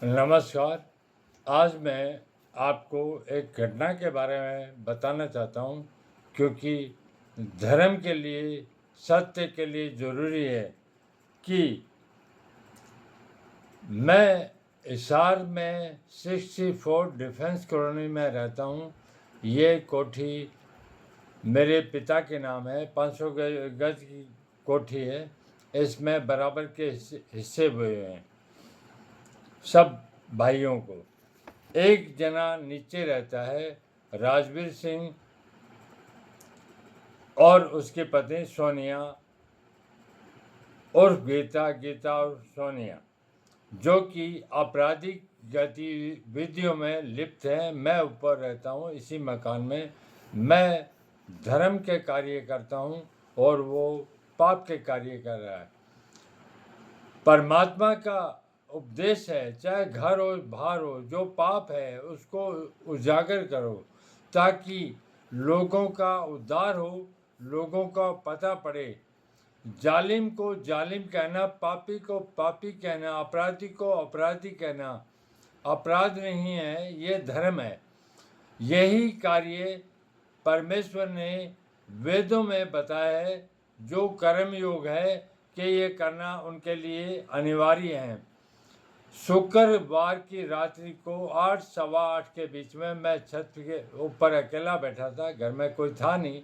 नमस्कार। आज मैं आपको एक घटना के बारे में बताना चाहता हूँ, क्योंकि धर्म के लिए, सत्य के लिए ज़रूरी है कि मैं हिसार में 64 डिफेंस कॉलोनी में रहता हूँ। ये कोठी मेरे पिता के नाम है। 500 गज की कोठी है। इसमें बराबर के हिस्से हुए हैं सब भाइयों को। एक जना नीचे रहता है, राजवीर सिंह, और उसकी पत्नी सोनिया और गीता और सोनिया, जो कि आपराधिक गतिविधियों में लिप्त हैं। मैं ऊपर रहता हूँ इसी मकान में। मैं धर्म के कार्य करता हूँ और वो पाप के कार्य कर रहा है। परमात्मा का उपदेश है, चाहे घर हो बाहर हो, जो पाप है उसको उजागर करो, ताकि लोगों का उद्धार हो, लोगों का पता पड़े। जालिम को जालिम कहना, पापी को पापी कहना, अपराधी को अपराधी कहना अपराध नहीं है, ये धर्म है। यही कार्य परमेश्वर ने वेदों में बताया है, जो कर्म योग है कि ये करना उनके लिए अनिवार्य है। शुक्रवार की रात्रि को 8 सवा 8 के बीच में मैं छत के ऊपर अकेला बैठा था। घर में कोई था नहीं,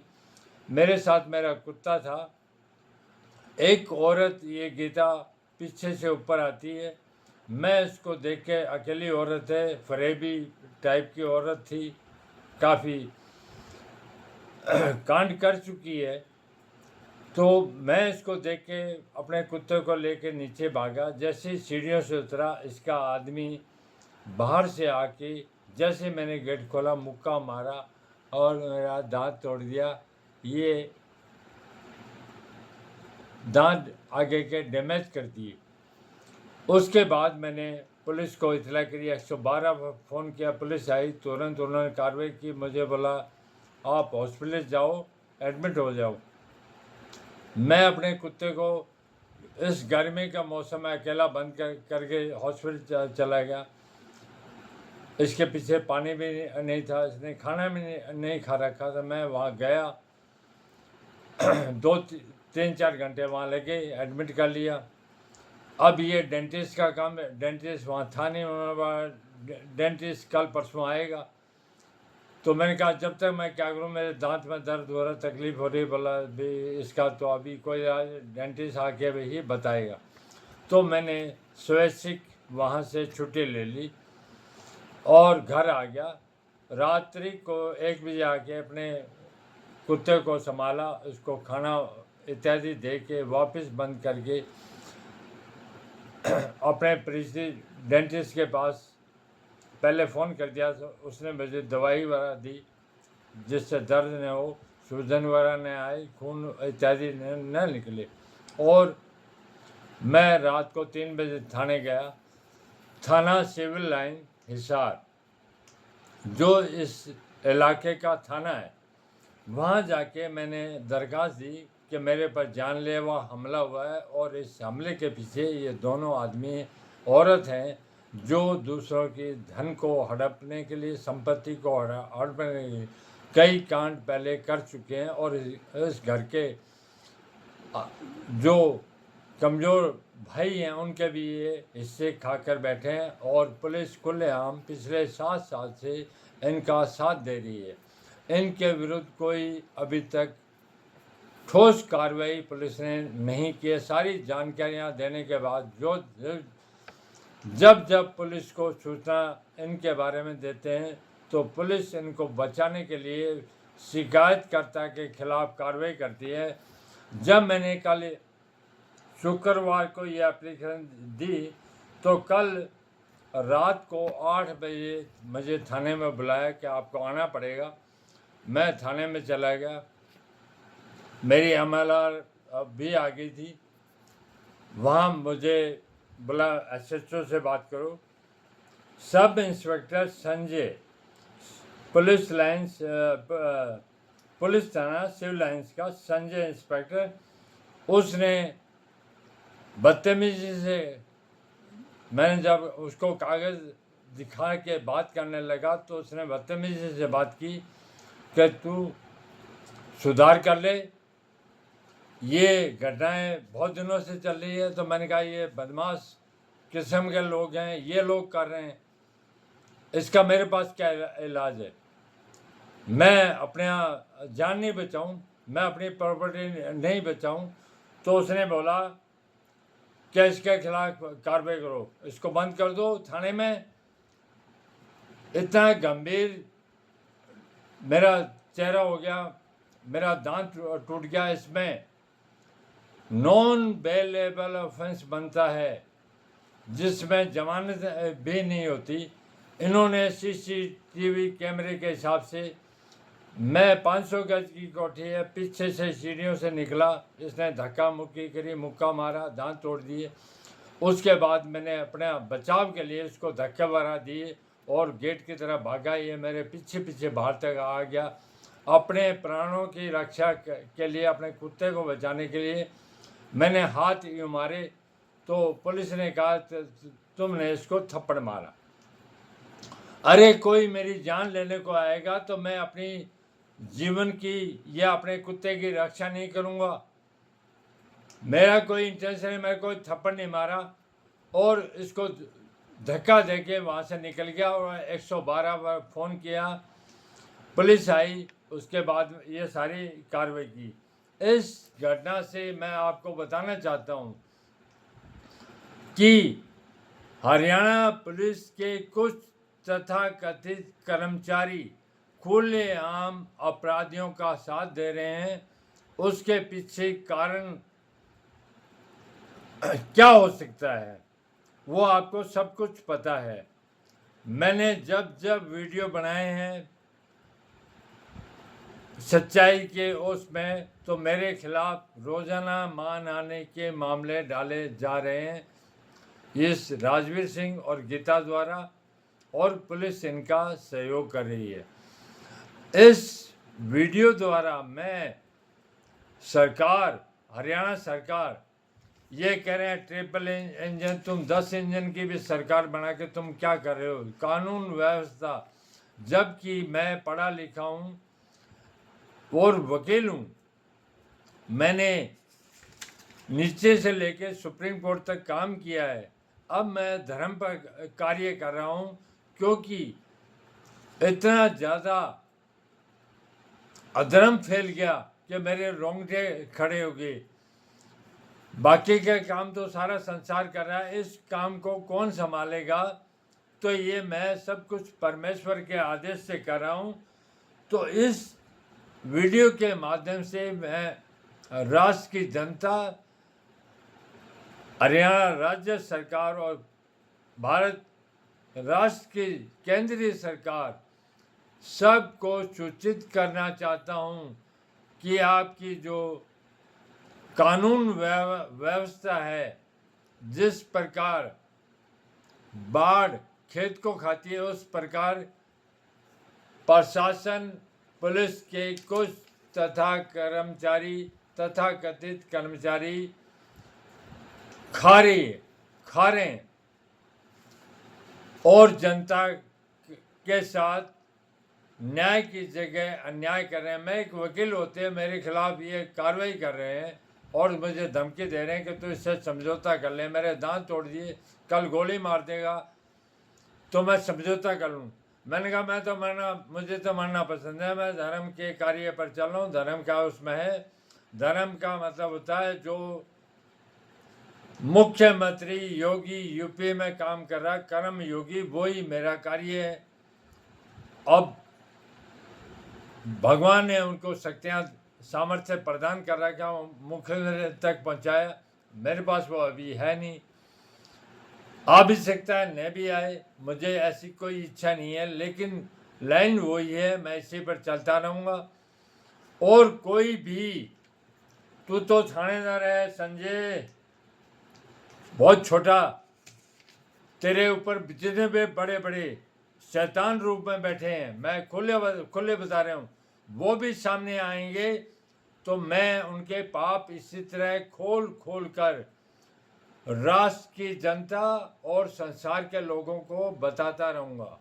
मेरे साथ मेरा कुत्ता था। एक औरत, ये गीता, पीछे से ऊपर आती है। मैं इसको देख के, अकेली औरत है, फरेबी टाइप की औरत थी, काफ़ी कांड कर चुकी है। तो मैं इसको देख के अपने कुत्ते को लेके नीचे भागा। जैसे ही सीढ़ियों से उतरा, इसका आदमी बाहर से आके, जैसे मैंने गेट खोला, मुक्का मारा और मेरा दांत तोड़ दिया। ये दांत आगे के डैमेज कर दिए। उसके बाद मैंने पुलिस को इतला करी, 112 फ़ोन किया। पुलिस आई, तुरंत उन्होंने कार्रवाई की। मुझे बोला आप हॉस्पिटल जाओ, एडमिट हो जाओ। मैं अपने कुत्ते को इस गर्मी का मौसम में अकेला बंद करके हॉस्पिटल चला गया। इसके पीछे पानी भी नहीं था, इसने खाना भी नहीं खा रखा था। मैं वहाँ गया, 2-3-4 घंटे वहाँ लगे, एडमिट कर लिया। अब ये डेंटिस्ट का काम है, डेंटिस्ट वहाँ था नहीं, उन्होंने डेंटिस्ट कल परसों आएगा। तो मैंने कहा जब तक मैं क्या करूँ, मेरे दांत में दर्द हो रहा, तकलीफ हो रही। बोला भी इसका तो अभी कोई डेंटिस्ट आके भी ही बताएगा। तो मैंने स्वैच्छिक वहाँ से छुट्टी ले ली और घर आ गया। रात्रि को 1 बजे आके अपने कुत्ते को संभाला, उसको खाना इत्यादि दे के वापस बंद करके अपने परिचित डेंटिस्ट के पास पहले फ़ोन कर दिया। तो उसने मुझे दवाई वगैरह दी, जिससे दर्द न हो, सूजन वगैरह न आए, खून इत्यादि न निकले। और मैं रात को 3 बजे थाने गया, थाना सिविल लाइन हिसार, जो इस इलाके का थाना है। वहाँ जाके मैंने दरख्वास्त दी कि मेरे पर जानलेवा हमला हुआ है और इस हमले के पीछे ये दोनों आदमी औरत हैं, जो दूसरों की धन को हड़पने के लिए, संपत्ति को हड़पने के लिए कई कांड पहले कर चुके हैं। और इस घर के जो कमज़ोर भाई हैं, उनके भी ये हिस्से खाकर बैठे हैं। और पुलिस खुलेआम पिछले 7 साल से इनका साथ दे रही है। इनके विरुद्ध कोई अभी तक ठोस कार्रवाई पुलिस ने नहीं की है। सारी जानकारियां देने के बाद जब पुलिस को सूचना इनके बारे में देते हैं, तो पुलिस इनको बचाने के लिए शिकायतकर्ता के खिलाफ कार्रवाई करती है। जब मैंने कल शुक्रवार को ये एप्लीकेशन दी, तो कल रात को 8 बजे मुझे थाने में बुलाया कि आपको आना पड़ेगा। मैं थाने में चला गया। मेरी एमएलआर भी आ गई थी। वहाँ मुझे बोला एसएचओ से बात करो। Sub inspector Sanjay, police lines, police थाना सिविल लाइन्स का संजय इंस्पेक्टर, उसने बदतमीजी से मैंने जब उसको कागज़ दिखा के बात करने लगा तो उसने बदतमीजी से बात की कि तू सुधार कर ले, ये घटनाएं बहुत दिनों से चल रही है। तो मैंने कहा ये बदमाश किस्म के लोग हैं, ये लोग कर रहे हैं, इसका मेरे पास क्या इलाज है? मैं अपने जान नहीं बचाऊं, मैं अपनी प्रॉपर्टी नहीं बचाऊं। तो उसने बोला कि इसके खिलाफ कार्रवाई करो, इसको बंद कर दो थाने में। इतना गंभीर मेरा चेहरा हो गया, मेरा दांत टूट गया। इसमें नॉन बेलेबल ऑफेंस बनता है जिसमें जमानत भी नहीं होती। इन्होंने सीसीटीवी कैमरे के हिसाब से, मैं 500 गज की कोठी है, पीछे से सीढ़ियों से निकला, इसने धक्का मुक्की करी, मुक्का मारा, दांत तोड़ दिए। उसके बाद मैंने अपने बचाव के लिए उसको धक्के वगैरह दिए और गेट की तरफ भागा। ये मेरे पीछे पीछे बाहर तक आ गया। अपने प्राणों की रक्षा के लिए, अपने कुत्ते को बचाने के लिए मैंने हाथ यूँ मारे तो पुलिस ने कहा तुमने इसको थप्पड़ मारा। अरे कोई मेरी जान लेने को आएगा तो मैं अपनी जीवन की या अपने कुत्ते की रक्षा नहीं करूँगा? मेरा कोई इंटेंशन है, मैं कोई थप्पड़ नहीं मारा और इसको धक्का देके वहाँ से निकल गया और 112 पर फ़ोन किया, पुलिस आई, उसके बाद ये सारी कार्रवाई की। इस घटना से मैं आपको बताना चाहता हूँ कि हरियाणा पुलिस के कुछ तथाकथित कर्मचारी खुलेआम अपराधियों का साथ दे रहे हैं। उसके पीछे कारण क्या हो सकता है वो आपको सब कुछ पता है। मैंने जब जब वीडियो बनाए हैं सच्चाई के उसमें, तो मेरे खिलाफ रोज़ाना मानहानि के मामले डाले जा रहे हैं इस राजवीर सिंह और गीता द्वारा, और पुलिस इनका सहयोग कर रही है। इस वीडियो द्वारा मैं सरकार, हरियाणा सरकार, ये कह रहे हैं ट्रिपल इंजन, तुम 10 इंजन की भी सरकार बना के तुम क्या कर रहे हो? कानून व्यवस्था, जबकि मैं पढ़ा लिखा हूँ और वकील हूँ, मैंने नीचे से लेके सुप्रीम कोर्ट तक काम किया है। अब मैं धर्म पर कार्य कर रहा हूँ क्योंकि इतना ज़्यादा अधर्म फैल गया कि मेरे रोंगटे खड़े हो गए। बाकी का काम तो सारा संसार कर रहा है, इस काम को कौन संभालेगा? तो ये मैं सब कुछ परमेश्वर के आदेश से कर रहा हूँ। तो इस वीडियो के माध्यम से मैं राष्ट्र की जनता, हरियाणा राज्य सरकार और भारत राष्ट्र की केंद्रीय सरकार सबको सूचित करना चाहता हूँ कि आपकी जो कानून व्यवस्था है, जिस प्रकार बाढ़ खेत को खाती है, उस प्रकार प्रशासन, पुलिस के कुछ तथाकथित कर्मचारी खा रहे हैं और जनता के साथ न्याय की जगह अन्याय कर रहे हैं। मैं एक वकील होते हैं, मेरे खिलाफ ये कार्रवाई कर रहे हैं और मुझे धमकी दे रहे हैं कि तू इससे समझौता कर ले। मेरे दांत तोड़ दिए, कल गोली मार देगा तो मैं समझौता कर लूँ। मैंने कहा मुझे तो मरना पसंद है, मैं धर्म के कार्य पर चल रहा हूँ। धर्म का उसमें है, धर्म का मतलब होता है जो मुख्यमंत्री योगी यूपी में काम कर रहा है, कर्म योगी, वही मेरा कार्य है। अब भगवान ने उनको शक्तियाँ, सामर्थ्य प्रदान कर रखा, मुख्यमंत्री तक पहुँचाया। मेरे पास वो अभी है नहीं, आ भी सकता है, नहीं भी आए, मुझे ऐसी कोई इच्छा नहीं है, लेकिन लाइन वही है, मैं इसी पर चलता रहूँगा। और कोई भी, तू तो थानेदार है संजय, बहुत छोटा, तेरे ऊपर जितने भी बड़े बड़े शैतान रूप में बैठे हैं, मैं खुले बता रहा हूँ, वो भी सामने आएंगे तो मैं उनके पाप इसी तरह खोल कर राष्ट्र की जनता और संसार के लोगों को बताता रहूँगा।